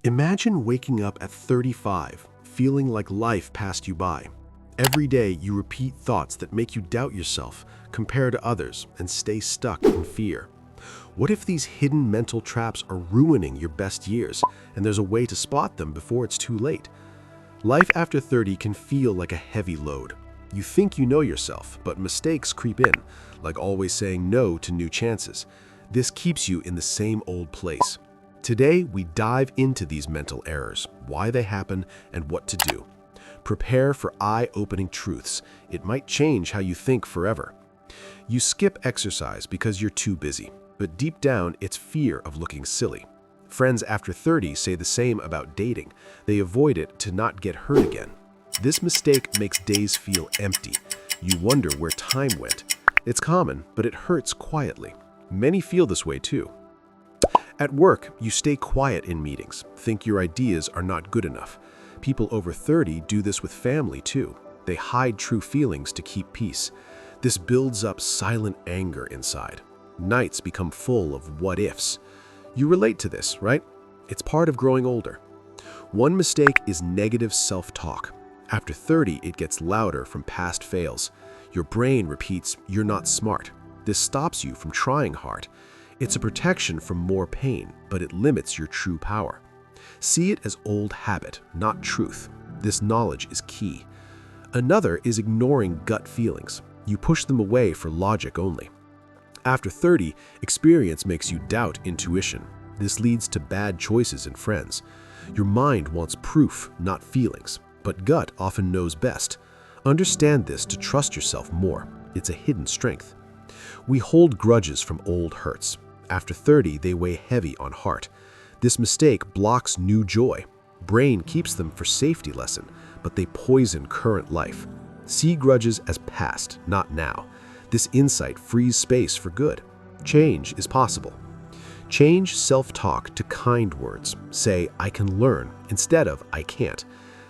Imagine waking up at 35, feeling like life passed you by. Every day you repeat thoughts that make you doubt yourself, compare to others, and stay stuck in fear. What if these hidden mental traps are ruining your best years, and there's a way to spot them before it's too late? Life after 30 can feel like a heavy load. You think you know yourself, but mistakes creep in, like always saying no to new chances. This keeps you in the same old place. Today, we dive into these mental errors, why they happen, and what to do. Prepare for eye-opening truths. It might change how you think forever. You skip exercise because you're too busy, but deep down, it's fear of looking silly. Friends after 30 say the same about dating. They avoid it to not get hurt again. This mistake makes days feel empty. You wonder where time went. It's common, but it hurts quietly. Many feel this way too. At work, you stay quiet in meetings, think your ideas are not good enough. People over 30 do this with family too. They hide true feelings to keep peace. This builds up silent anger inside. Nights become full of what-ifs. You relate to this, right? It's part of growing older. One mistake is negative self-talk. After 30, it gets louder from past fails. Your brain repeats, "You're not smart." This stops you from trying hard. It's a protection from more pain, but it limits your true power. See it as old habit, not truth. This knowledge is key. Another is ignoring gut feelings. You push them away for logic only. After 30, experience makes you doubt intuition. This leads to bad choices in friends. Your mind wants proof, not feelings, but gut often knows best. Understand this to trust yourself more. It's a hidden strength. We hold grudges from old hurts. After 30, they weigh heavy on heart. This mistake blocks new joy. Brain keeps them for safety lesson, but they poison current life. See grudges as past, not now. This insight frees space for good. Change is possible. Change self-talk to kind words. Say, "I can learn," instead of "I can't."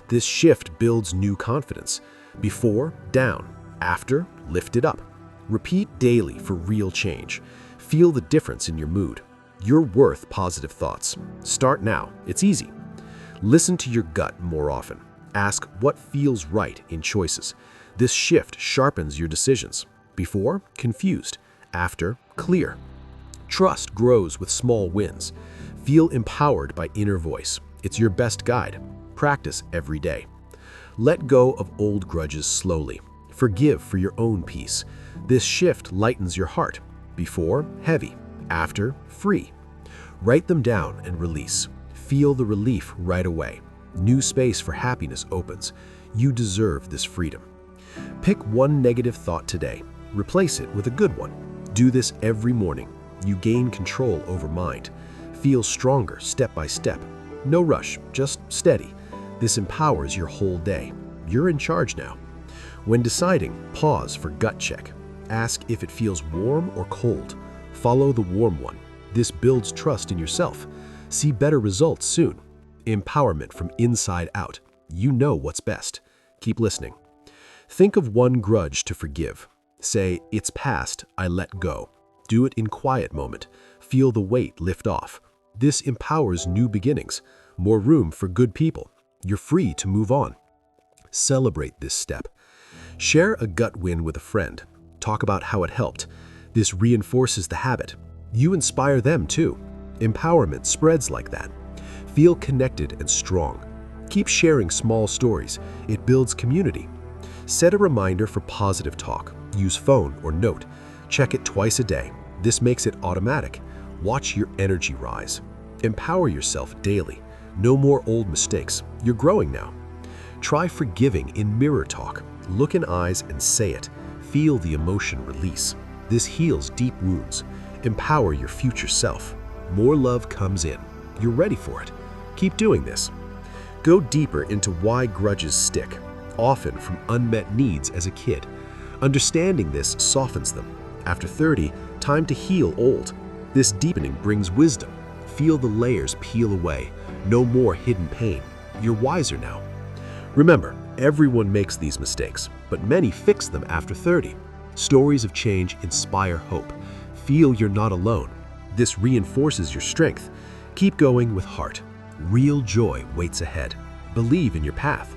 This shift builds new confidence. Before, down. After, lift it up. Repeat daily for real change. Feel the difference in your mood. You're worth positive thoughts. Start now. It's easy. Listen to your gut more often. Ask what feels right in choices. This shift sharpens your decisions. Before, confused. After, clear. Trust grows with small wins. Feel empowered by inner voice. It's your best guide. Practice every day. Let go of old grudges slowly. Forgive for your own peace. This shift lightens your heart. Before, heavy. After, free. Write them down and release. Feel the relief right away. New space for happiness opens. You deserve this freedom. Pick one negative thought today. Replace it with a good one. Do this every morning. You gain control over mind. Feel stronger step by step. No rush, just steady. This empowers your whole day. You're in charge now. When deciding, pause for gut check. Ask if it feels warm or cold. Follow the warm one. This builds trust in yourself. See better results soon. Empowerment from inside out. You know what's best. Keep listening. Think of one grudge to forgive. Say, "It's past, I let go." Do it in quiet moment. Feel the weight lift off. This empowers new beginnings. More room for good people. You're free to move on. Celebrate this step. Share a gut win with a friend. Talk about how it helped. This reinforces the habit. You inspire them too. Empowerment spreads like that. Feel connected and strong. Keep sharing small stories. It builds community. Set a reminder for positive talk. Use phone or note. Check it twice a day. This makes it automatic. Watch your energy rise. Empower yourself daily. No more old mistakes. You're growing now. Try forgiving in mirror talk. Look in eyes and say it. Feel the emotion release. This heals deep wounds. Empower your future self. More love comes in. You're ready for it. Keep doing this. Go deeper into why grudges stick, often from unmet needs as a kid. Understanding this softens them. After 30, time to heal old. This deepening brings wisdom. Feel the layers peel away. No more hidden pain. You're wiser now. Remember, everyone makes these mistakes, but many fix them after 30. Stories of change inspire hope. Feel you're not alone. This reinforces your strength. Keep going with heart. Real joy waits ahead. Believe in your path.